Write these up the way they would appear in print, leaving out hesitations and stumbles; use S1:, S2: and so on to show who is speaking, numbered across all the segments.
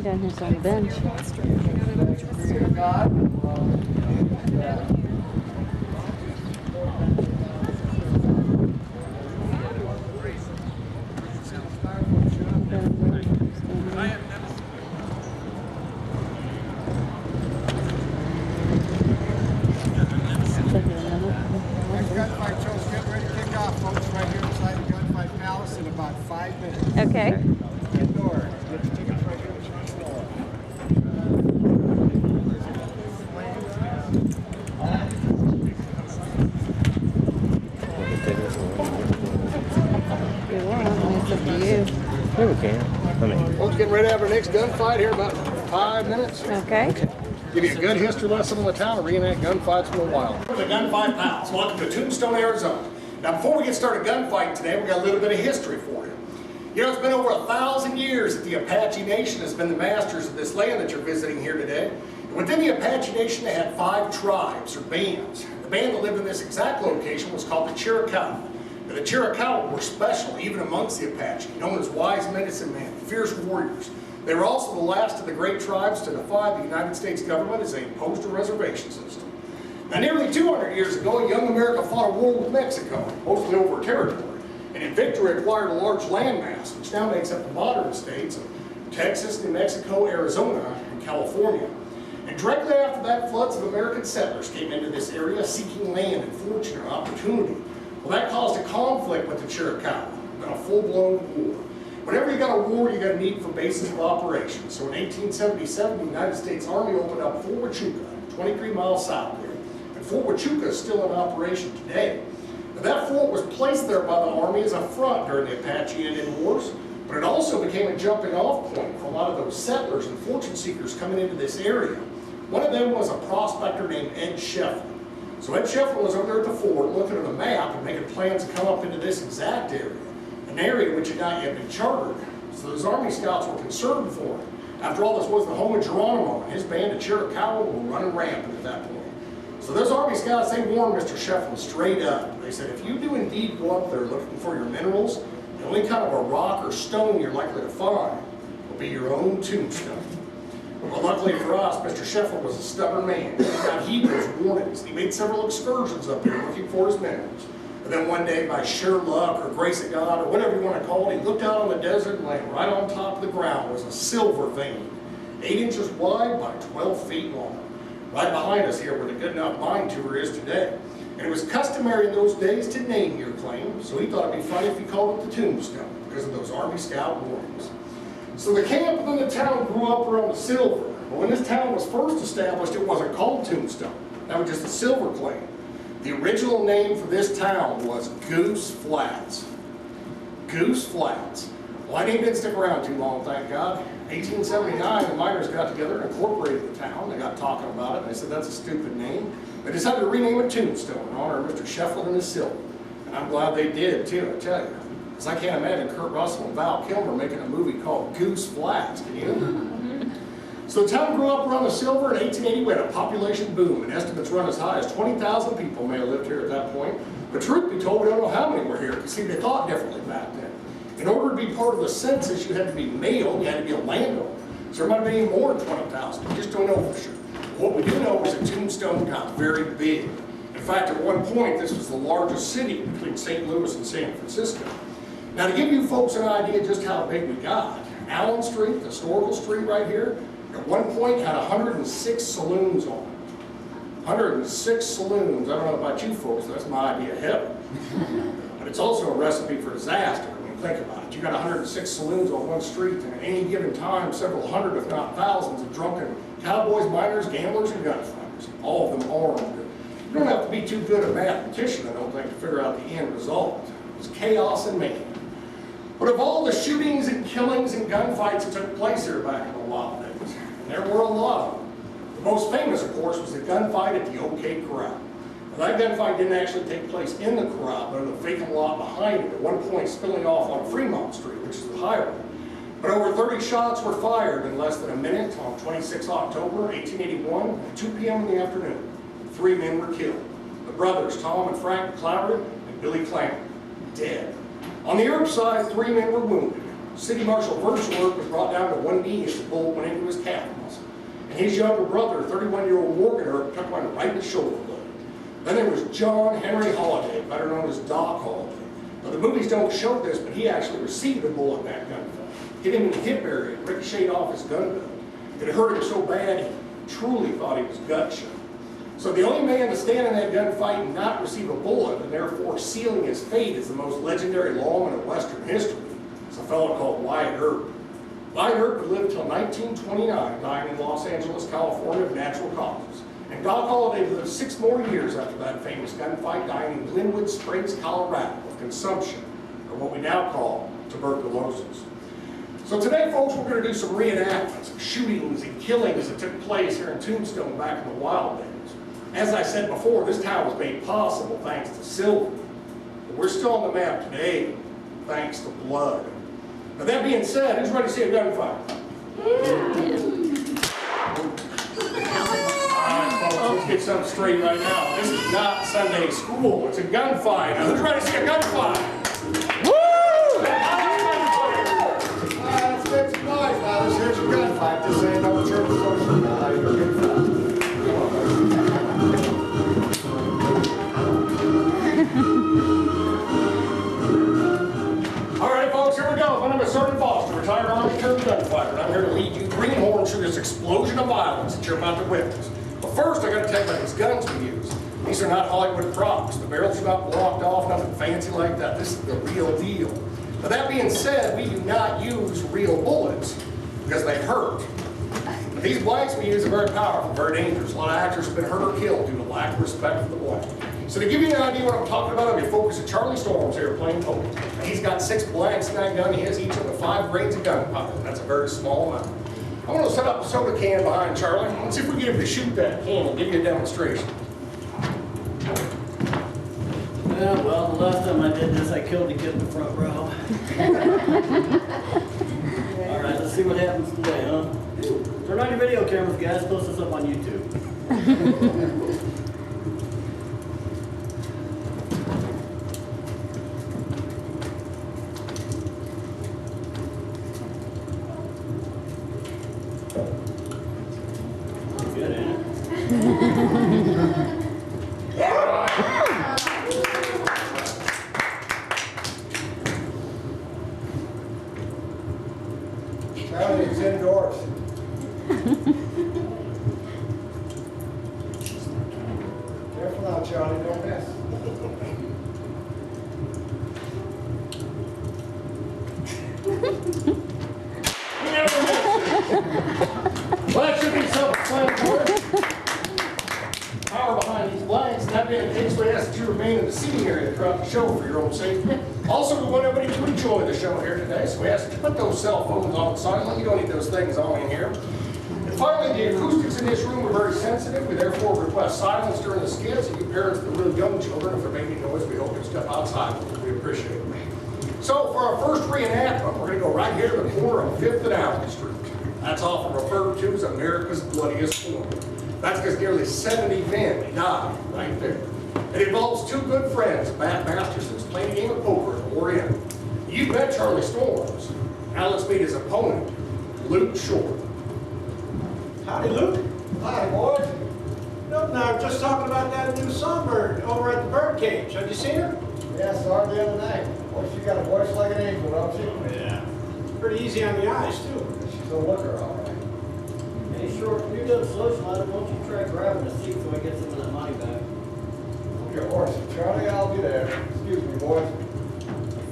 S1: down here's on the bench.
S2: Gunfight show's getting ready to kick off, folks, right here inside the Gunfight Palace in about 5 minutes.
S1: Okay.
S2: Indoors. Get the tickets right here at the floor.
S1: You want, it's up to you.
S3: Yeah, we can.
S2: Folks, getting ready to have our next gunfight here in about 5 minutes.
S1: Okay.
S2: Give you a good history lesson on the town and reenact gunfights from the wild. The Gunfight Pals. Welcome to Tombstone, Arizona. Now, before we get started gunfighting today, we got a little bit of history for you. You know, it's been over 1,000 years that the Apache Nation has been the masters of this land that you're visiting here today. And within the Apache Nation, they had 5 tribes or bands. The band that lived in this exact location was called the Chiricahua. Now, the Chiricahua were special, even amongst the Apache, known as wise medicine men, fierce warriors. They were also the last of the great tribes to defy the United States government as they imposed a reservation system. Now, nearly 200 years ago, young America fought a war with Mexico, mostly over territory, and in victory acquired a large landmass, which now makes up the modern states of Texas, New Mexico, Arizona, and California. And directly after that, floods of American settlers came into this area seeking land and fortune or opportunity. Well, that caused a conflict with the Chiricahua, and a full-blown war. Whenever you got a war, you got a need for bases of operations. So in 1877, the United States Army opened up Fort Huachuca, 23 miles south there. And Fort Huachuca is still in operation today. Now, that fort was placed there by the Army as a front during the Apache Indian Wars, but it also became a jumping off point for a lot of those settlers and fortune seekers coming into this area. One of them was a prospector named Ed Shefflin. So Ed Shefflin was over there at the fort looking at a map and making plans to come up into this exact area. An area which had not yet been chartered. So those Army scouts were concerned for him. After all, this was the home of Geronimo, and his band of Chiricahua were running rampant at that point. So those Army scouts, they warned Mr. Shefflin straight up. They said, if you do indeed go up there looking for your minerals, the only kind of a rock or stone you're likely to find will be your own tombstone. Well, luckily for us, Mr. Shefflin was a stubborn man. He got heeded his warnings. He made several excursions up there looking for his minerals. And then one day, by sheer luck or grace of God, or whatever you want to call it, he looked out on the desert and laying right on top of the ground was a silver vein, 8 inches wide by 12 feet long. Right behind us here where the Good Enough Mine Tour is today. And it was customary in those days to name your claim, so he thought it'd be funny if he called it the Tombstone because of those Army Scout warnings. So the camp within the town grew up around the silver. But when this town was first established, it wasn't called Tombstone. That was just a silver claim. The original name for this town was Goose Flats. Goose Flats. Well, that name didn't stick around too long, thank God. 1879, the miners got together and incorporated the town. They got talking about it, and they said that's a stupid name. They decided to rename it Tombstone in honor of Mr. Shefflin and his silver. And I'm glad they did, too, I tell you. Because I can't imagine Kurt Russell and Val Kilmer making a movie called Goose Flats, can you? So the town grew up around the silver. In 1880, we had a population boom, and estimates run as high as 20,000 people may have lived here at that point. But truth be told, we don't know how many were here, because see, they thought differently back then. In order to be part of the census, you had to be male, you had to be a landowner. So there might have been even more than 20,000. We just don't know for sure. What we do know is that Tombstone got very big. In fact, at one point, this was the largest city between St. Louis and San Francisco. Now, to give you folks an idea just how big we got, Allen Street, the historical street right here, at one point had 106 saloons on it. 106 saloons. I don't know about you folks, that's my idea of heaven. But it's also a recipe for disaster when you think about it. You got 106 saloons on one street, and at any given time, several hundred, if not thousands, of drunken cowboys, miners, gamblers, and gunfighters. All of them armed. You don't have to be too good a mathematician, I don't think, to figure out the end result. It was chaos and mayhem. But of all the shootings and killings and gunfights that took place here back in the wild days, and there were a lot of them, the most famous, of course, was the gunfight at the OK Corral. Now, that gunfight didn't actually take place in the corral, but in the vacant lot behind it, at one point spilling off on Fremont Street, which is the highway. But over 30 shots were fired in less than a minute on 26 October 1881 at 2 p.m. in the afternoon. 3 men were killed. The brothers, Tom and Frank Cloward and Billy Clammer, dead. On the Earp side, 3 men were wounded. City Marshal Virchworth was brought down to 1 one knee as the bullet went into his calf muscle. And his younger brother, 31-year-old Morgan Earp, took one right in the shoulder blade. Then there was John Henry Holliday, better known as Doc Holliday. Now, the movies don't show this, but he actually received a bullet in that gunfight. Hit him in the hip area, ricocheted off his gun belt. It hurt him so bad, he truly thought he was gut shot. So the only man to stand in that gunfight and not receive a bullet, and therefore sealing his fate as the most legendary lawman in Western history, is a fellow called Wyatt Earp. Wyatt Earp would live until 1929, dying in Los Angeles, California of natural causes. And Doc Holliday lived 6 more years after that famous gunfight, dying in Glenwood Springs, Colorado, of consumption, or what we now call tuberculosis. So today, folks, we're going to do some reenactments of shootings and killings that took place here in Tombstone back in the wild days. As I said before, this town was made possible thanks to silver. But we're still on the map today thanks to blood. Now that being said, who's ready to see a gunfight? Alright folks, let's get something straight right now. This is not Sunday school, it's a gunfight. Now who's ready to see a gunfight? Woo! Let's make some noise now. This here's a gunfight. This ain't no church social. Now you're getting fun. Alright folks, here we go. My name is Sergeant Foster, retired Army turned gunfighter, and I'm here to lead you greenhorns through this explosion of violence that you're about to witness. But first, I got to tell you about these guns we use. These are not Hollywood props. The barrels are not blocked off, nothing fancy like that. This is the real deal. But that being said, we do not use real bullets because they hurt. But these blanks we use are very powerful, very dangerous. A lot of actors have been hurt or killed due to lack of respect for the blank. So to give you an idea what I'm talking about, I'm going to focus on Charlie Storms here playing poker. He's got 6 blanks in that gun. He has each of the 5 grains of gunpowder. That's a very small amount. I'm going to set up a soda can behind Charlie. Let's see if we can get him to shoot that can. We'll give you a demonstration.
S3: Yeah, well, the last time I did this, I killed a kid in the front row. All right, let's see what happens today, huh? Turn on your video cameras, guys. Post this up on YouTube. Good, ain't it?
S2: Charlie, it's indoors. Careful now, Charlie, don't miss. Well, that should be self-explanatory. Power behind these blanks, and that being the case, we ask that you remain in the seating area throughout the show for your own safety. Also, we want everybody to enjoy the show here today, so we ask that you put those cell phones on silent. You don't need those things on in here. And finally, the acoustics in this room are very sensitive. We therefore request silence during the skits. And you parents with real young children, if they're making noise, we hope you step outside. We appreciate it. So for our first reenactment, we're going to go right here to the corner of 5th and Allen Street. That's often referred to as America's bloodiest corner. That's because nearly 70 men died right there. It involves 2 good friends, Matt Masterson's playing a game of poker at the Orient. You bet Charlie Storms. Now let's meet his opponent, Luke Short.
S4: Howdy, Luke.
S2: Hi, boys.
S4: Nope, no, I'm just talking about that new songbird over at the bird cage. Have you seen her?
S5: Yeah, I saw her the other night. Boy, she got a voice like an angel, don't she?
S4: Yeah. Pretty easy on the eyes, too.
S5: She's a looker, all right.
S3: Hey, Short, when you're done socializing, why don't you try grabbing a seat so I get some of that money back?
S5: Your horse, Charlie, I'll be there. Excuse me, boys.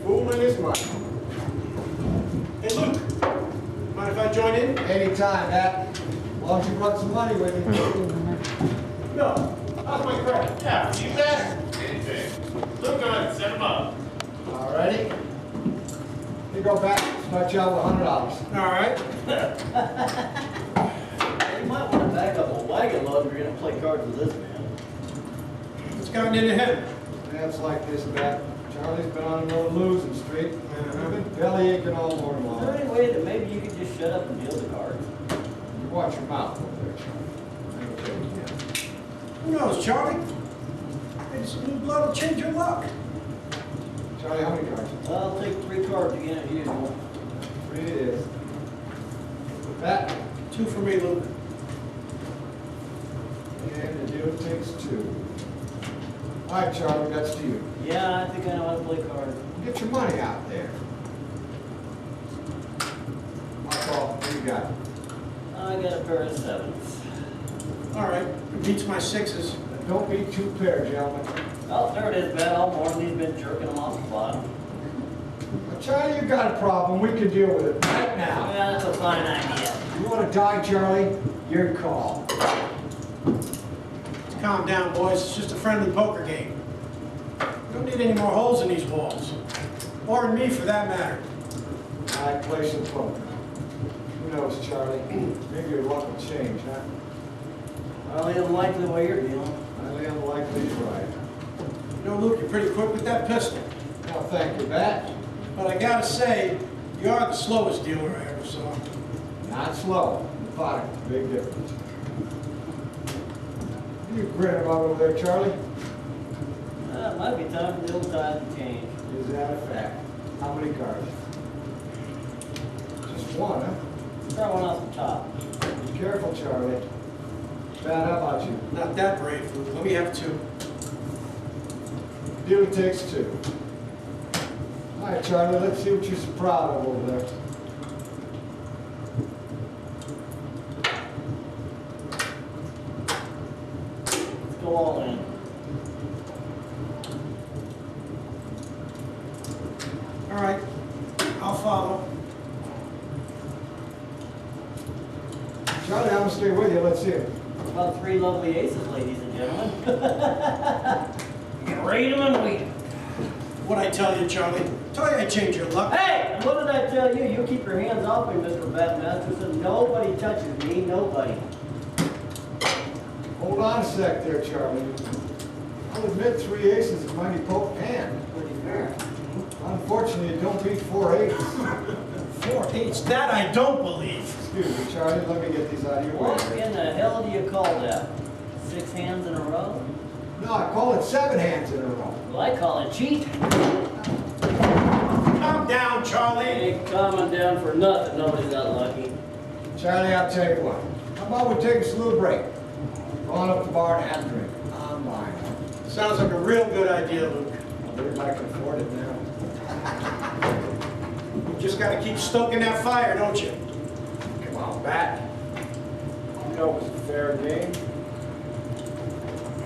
S5: Fool in his mind.
S4: Hey, Luke. Mind if I join in?
S5: Anytime, Hat. As long as you brought some money with you.
S4: No. How's my credit?
S6: Yeah, you bet. Anything. Look good, set him up.
S5: All righty. You go back, start you out with $100.
S4: All right.
S3: You might want to back up a wagon load if you're going to play cards with this man.
S4: What's gotten into him?
S5: It's like this, Bat. Charlie's been on another losing streak. I've been belly aching all morning
S3: Is there
S5: long.
S3: any way that maybe you could just shut up and deal the cards?
S5: You watch your mouth over there, Charlie. Okay, yeah.
S4: Who knows, Charlie? Maybe some new blood will change your luck.
S5: Charlie, how many cards?
S3: Well, I'll take 3 cards again as usual.
S5: 3 it is. Bet.
S4: 2 for me, Luke.
S5: And the deal takes 2. All right, Charlie, that's to you.
S3: Yeah, I think I know how to play cards.
S5: Get your money out there. I'll call. What do you got?
S3: I got a pair of 7s.
S4: All right, it beats my 6s.
S5: Don't be 2 pair, gentlemen.
S3: Oh, there it is, Ben. All morning he's been jerking them off the bottom.
S5: Now, Charlie, you got a problem. We can deal with it right now.
S3: Yeah, that's a fine idea.
S5: You want to die, Charlie? Your call.
S4: Calm down, boys. It's just a friendly poker game. Don't need any more holes in these walls. Or in me, for that matter.
S5: I play some poker. Who knows, Charlie? Maybe your luck will change, huh?
S3: Highly unlikely the way you're dealing.
S5: Highly unlikely you're right.
S4: You know, Luke, you're pretty quick with that pistol.
S5: Well, thank you, Bat.
S4: But I gotta say, you are the slowest dealer I ever saw.
S5: Not slow. Methodical. Big difference. You grinning about over there, Charlie?
S3: It might be time for the old tide to change.
S5: Is that a fact? How many cards? Just one, huh?
S3: Try one off the top.
S5: Be careful, Charlie. Bat, how about you?
S4: Not that brave, Luke. Let me have 2.
S5: Dealer takes 2. All right, Charlie, let's see what you're so proud of over there.
S3: Let's go all in.
S4: All right, I'll follow.
S5: Charlie, I'm gonna stay with you. Let's see it.
S3: About 3 lovely aces, ladies and gentlemen. Rate them and weed 'em.
S4: What'd I tell you, Charlie? Tell you I changed your luck.
S3: Hey, and what did I tell you? You keep your hands off me, Mr. Bat Masterson. Nobody touches me, nobody.
S5: Hold on a sec there, Charlie. I'll admit 3 aces is a mighty potent hand.
S3: Pretty fair.
S5: Unfortunately, it don't beat 4 8s.
S4: 4 8s. That I don't believe.
S5: Excuse me, Charlie, let me get these out of your way.
S3: What in the hell do you call that? 6 hands in a row?
S5: No, I call it 7 hands in a row.
S3: Well, I call it cheat.
S4: Calm down, Charlie.
S3: Ain't calming down for nothing. Nobody's got lucky.
S5: Charlie, I'll tell you what. How about we take a little break? Go on up to the bar and have a drink. I'm mine.
S4: Sounds like a real good idea, Luke.
S5: Everybody can afford it now.
S4: You just gotta keep stoking that fire, don't you?
S5: Come on, Bat. You know it was a fair game.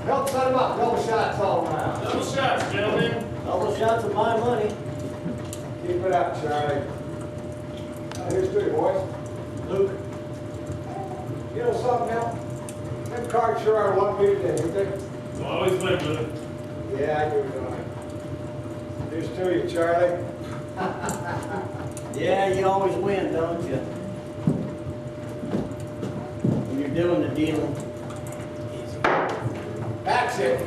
S5: Help set him up. Double shots all around.
S6: Double shots, gentlemen.
S3: Double shots of my money.
S5: Keep it up, Charlie. Here's to you, boys.
S4: Luke,
S5: You know something, Mel? Them cards sure are lucky today, ain't they?
S6: Always win, brother.
S5: Yeah, I do, don't I? Here's to you, Charlie.
S3: Yeah, you always win, don't you? When you're doing the dealing.
S5: That's it.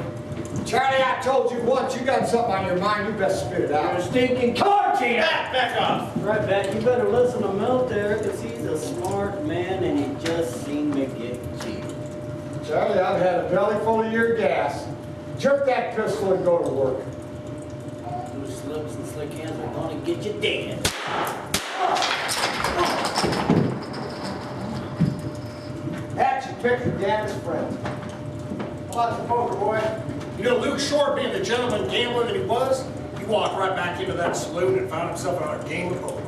S5: Charlie, I told you once, you got something on your mind, you best spit it
S3: You're a
S5: out.
S3: stinking card cheater!
S6: Back off.
S3: Right back, you better listen to Milt there, because he's a smart man and he just seemed to get cheap.
S5: Charlie, I've had a belly full of your gas. Jerk that pistol and go to work.
S3: Loose slips and slick hands are gonna get you dead.
S5: Hatch, you picked your damnest friend. How about the poker, boy?
S2: You know, Luke Short, being the gentleman gambler that he was, he walked right back into that saloon and found himself on a game of poker.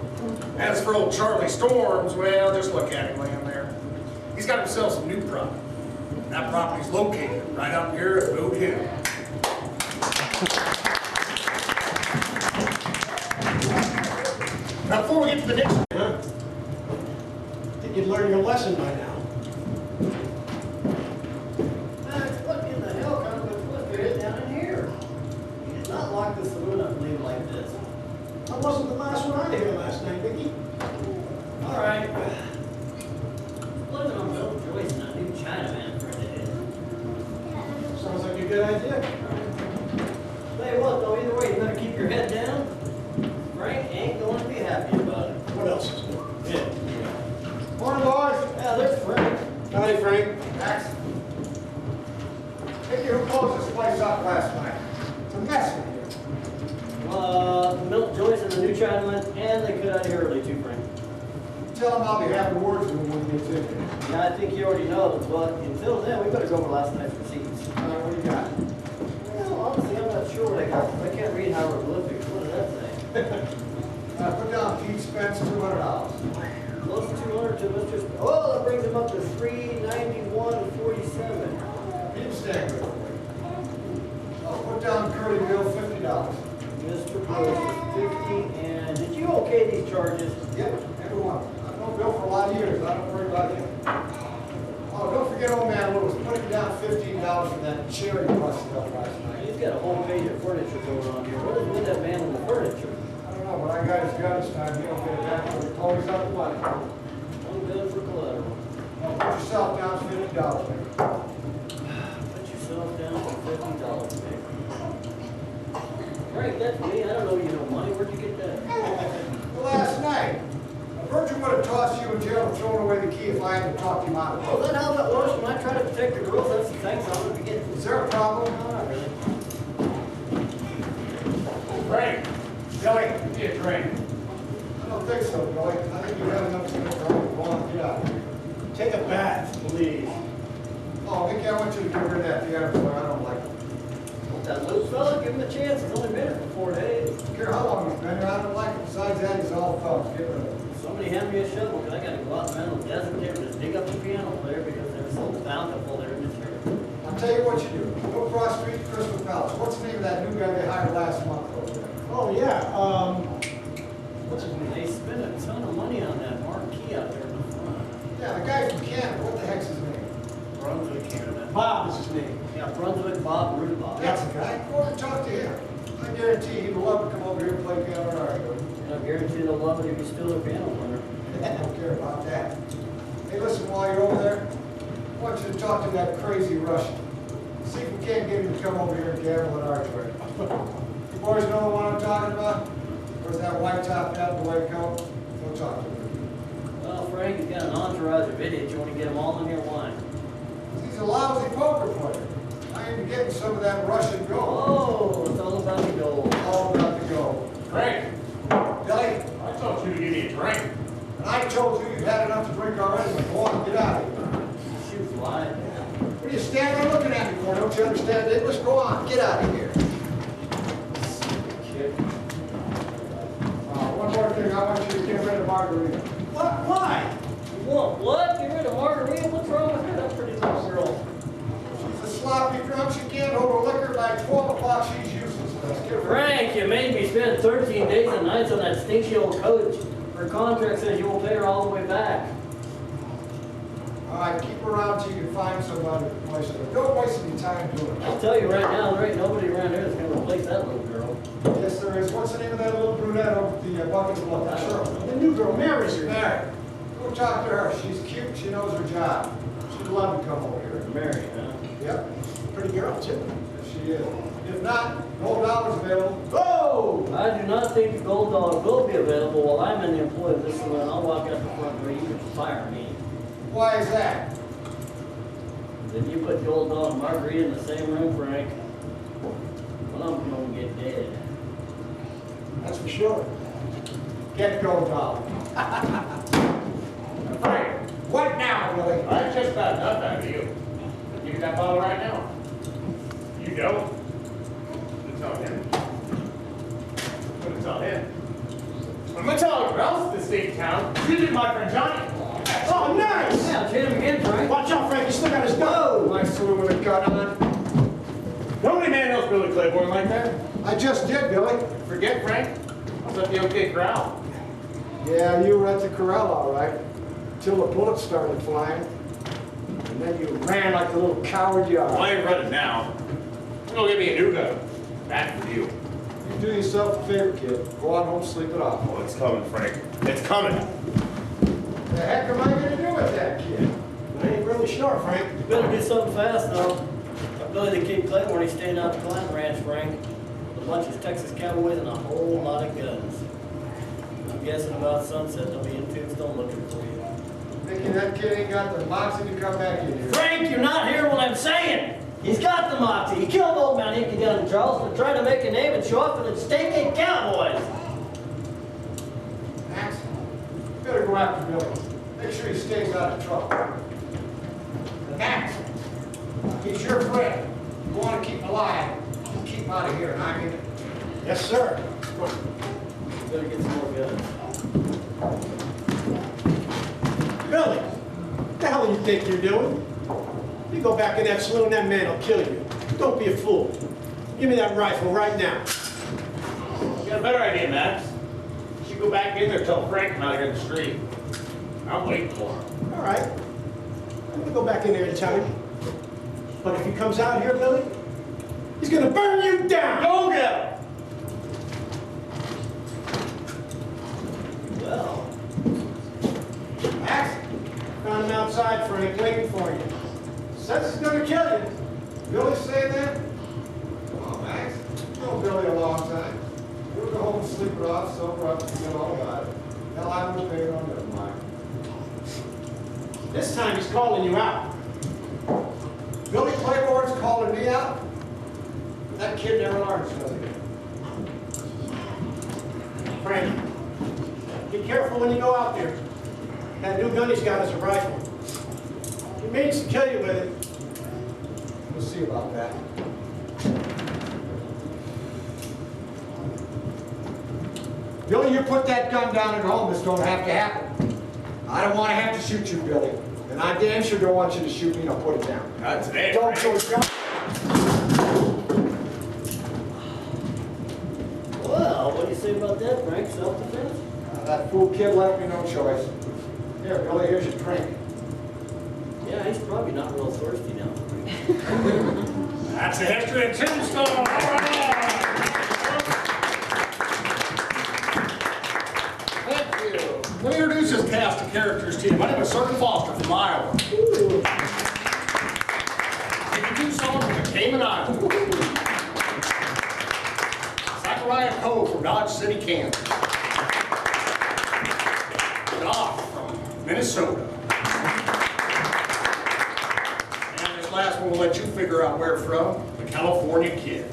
S2: As for old Charlie Storms, well, just look at him laying there. He's got himself some new property. That property's located right up here at Boot Hill. Now, before we get to the next one,
S4: huh? Think you'd learn your lesson by now.
S3: What in the hell kind of a twist there is down in here? You did not lock the saloon up and leave like this.
S4: I wasn't the last one out of here last night, Vicky.
S3: All right. Living on Bill Joyce and a new Chinaman friend of his.
S4: Sounds like a good idea.
S3: Tell you what, though, either way, you better keep your head down. Frank ain't going to be happy about it.
S4: What else is new?
S3: Yeah.
S5: Morning, boys.
S3: Yeah, there's Frank.
S4: Howdy, Frank.
S5: Max. Hey, who closed this place up last night? It's a mess in here.
S3: Milt Joyce and the new Chinaman, and they cut out of here early too, Frank.
S5: tell him I'll be having words with him when he gets in here.
S3: Yeah, I think you already know, but until then, we better go over last night's receipts.
S5: All right, what do you got?
S3: Well, honestly, I'm not sure what I got. I can't read hieroglyphics. What does that say?
S5: Put down Pete Spence, $200.
S3: Close to 200 to Mr. Oh, that brings him up to 391.47.
S5: Pete stand good for me. Put down Curly Bill, $50.
S3: Mr. Brooks is 50, and did you okay these charges?
S5: Yep, everyone. I've known Bill for a lot of years. I don't worry about him. Oh, don't forget old man Lewis. Put him down $15 for that cherry busted up last night.
S3: He's got a whole page of furniture going on here. What is with that man and the furniture?
S5: I don't know, but I got his gun this time. He don't get it back. He's always out the money.
S3: One bill for collateral.
S5: Put yourself down $50, man.
S3: Put yourself down for $50, baby. Frank, that's me. I don't know you know money. Where'd you get that?
S5: Well, last night, Virgin would have tossed you in jail and thrown away the key if I hadn't talked him out of
S3: Well,
S5: it.
S3: that how that works. When I try to protect the girls, that's the thing. So I'm gonna be getting.
S5: Is there a problem?
S3: No, not really.
S6: Frank, Billy, give me a drink.
S5: I don't think so, Billy. I think you have enough to go on. Get out of here.
S4: Take a bath, please.
S5: Oh, Mickey, I want you to get rid of that theater boy. I don't like it.
S3: That little fella, give him a chance. He's only been here for 4 days.
S5: I don't care how long he's been here. I don't like it. Besides that, he's all thumbs. Get rid of it.
S3: Somebody hand me a shovel because I gotta go out and the desert there and just dig up the piano player because they're so bountiful there in this area.
S5: I'll tell you what you do. Go cross street to Crystal Palace. What's the name of that new guy they hired last month over there?
S4: Oh, yeah, what's his name?
S3: They spent a ton of money on that marquee out there in the front.
S5: Yeah, the guy from Canada. What the heck's his name?
S3: Brunswick, Canada.
S4: Bob is his name.
S3: Yeah, Brunswick Bob, Rude Bob.
S5: That's the guy. Go over and talk to him. I guarantee he'd love to come over here and play piano and art.
S3: And I guarantee they'll love it if he's still a piano player.
S5: I don't care about that. Hey, listen, while you're over there, I want you to talk to that crazy Russian. See if we can't get him to come over here and gamble at Archway. You boys know the one I'm talking about? Where's that white top hat and the white coat? Go talk to him.
S3: Well, Frank, he's got an entourage of idiots. You want to get them all in here? Why?
S5: He's a lousy poker player. I ain't getting some of that Russian gold.
S3: Oh, it's all about the gold.
S5: All about the gold.
S6: Frank,
S5: Billy,
S6: I told you to give me a drink.
S5: and I told you you've had enough to drink already, but go on, get out of here.
S3: Shoot fly.
S5: What are you standing there looking at me for? Don't you understand it? Let's go on, get out of here.
S3: Kid.
S5: One more thing, I want you to get rid of Margarita.
S4: What, why?
S3: You want what? Get rid of Margarita? What's wrong with her? That's a pretty little girl.
S5: She's a sloppy drunk, she can't hold her liquor. By 12 o'clock, she's useless. Let's get rid of her.
S3: Frank, you made me spend 13 days and nights on that stinky old coach. Her contract says you will pay her all the way back.
S5: All right, keep her around till you can find somebody to replace her. Don't waste any time doing it.
S3: I'll tell you right now, there ain't nobody around here that's going to replace that little girl.
S5: Yes, there is. What's the name of that little brunette over at the bucket of blood?
S3: I don't know.
S4: The new girl marries her.
S5: Mary. Go talk to her. She's cute. She knows her job. She'd love to come over here.
S3: Mary, huh?
S5: Yep,
S4: Pretty girl, too.
S5: yes, she is. If not, $12 available.
S4: Oh!
S3: I do not think the gold dog will be available while I'm in the employ of this saloon. I'll walk out the front door. You can fire me.
S5: Why is that?
S3: Then you put gold dog and Margarita in the same room, Frank. One of them can only get dead.
S5: That's for sure. Get gold dollar.
S6: Frank,
S5: What now, Billy?
S6: I just about enough out of you. Give me that bottle right now. You don't. It's on him. But it's on him. I'm gonna tell everyone else in this state town, you did my friend Johnny.
S4: Oh, nice!
S3: Yeah, hit him again, Frank.
S4: Watch out, Frank, he's still got his gun.
S5: Oh, my saloon with a gun on.
S6: Nobody man knows Billy Claiborne like that.
S5: I just did, Billy.
S6: Forget Frank. I was at the OK Corral.
S5: Yeah, you were at the corral, all right. Till the bullets started flying. And then you ran like the little coward you
S6: Well,
S5: are.
S6: I ain't running now. I'm gonna get me a new gun. Bad for you.
S5: You do yourself a favor, kid. Go on home, sleep it off.
S6: Oh, it's coming, Frank. It's coming.
S5: The heck am I gonna do with that kid?
S4: I ain't really sure, Frank.
S3: You better do something fast, though. I Billy the Kid Claiborne, he's staying out at the Clinton Ranch, Frank. With a bunch of Texas Cowboys and a whole lot of guns. I'm guessing about sunset, they'll be in Tombstone looking for you.
S5: Thinking that kid ain't got the moxie to come back in here.
S3: Frank, you're not hearing what I'm saying! He's got the moxie. He killed old man Inky down in Charleston, trying to make a name and show off for the stinking Cowboys.
S5: Max, you better go after Billy. Make sure he stays out of trouble. Max, he's your friend. You want to keep him alive, keep him out of here, and I mean it.
S4: Yes, sir.
S3: Better get some more guns.
S4: Billy, what the hell do you think you're doing? You go back in that saloon, that man will kill you. Don't be a fool. Give me that rifle right now.
S6: You got a better idea, Max. You should go back in there and tell Frank I'm out here in the street. I'm waiting for him.
S4: All right. I'm gonna go back in there and tell him. But if he comes out here, Billy, he's gonna burn you down.
S6: Go get him!
S3: Well,
S4: Max, found him outside, Frank, waiting for you. Says he's gonna kill you.
S5: Billy say that? Come on, Max. You know Billy a long time. He'll go home and sleep it off, sober up, and forget all about it. Hell, I won't pay it on, never mind.
S4: This time he's calling you out.
S5: Billy Claiborne's calling me out? That kid never learns, does he?
S4: Frank, be careful when you go out there. That new gun he's got is a rifle. He means to kill you with it.
S5: We'll see about that. Billy, you put that gun down at home. This don't have to happen. I don't want to have to shoot you, Billy. And I damn sure don't want you to shoot me. Now put it down.
S6: Not today,
S5: Don't
S6: Frank.
S5: shoot gun.
S3: well, what do you say about that, Frank? Self-defense?
S5: That fool kid left me no choice. Here, Billy, here's your drink.
S3: Yeah, he's probably not real thirsty now.
S6: That's the history of Tombstone. All right.
S2: Thank you. Let me introduce this cast of characters to you. My name is Sergeant Foster from Iowa. You two songs from the Cayman Islands. Zachariah Coe from Dodge City, Kansas. Doc from Minnesota. And this last one will let you figure out where from. The California Kid.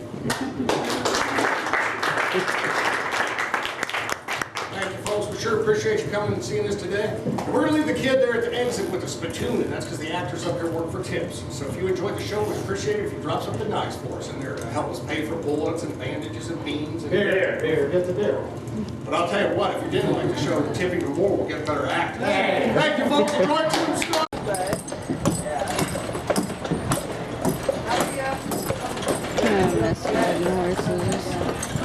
S2: Thank you, folks. We sure appreciate you coming and seeing us today. We're going to leave the kid there at the exit with a spittoon, and that's because the actors up here work for tips. So if you enjoyed the show, we'd appreciate it if you drop something nice for us in there to help us pay for bullets and bandages and beans. And
S5: Here, get the deal.
S2: But I'll tell you what, if you didn't like the show, the tip even more will get better actors. Thank you, folks. Enjoy Tombstone.
S1: Mess riding horses.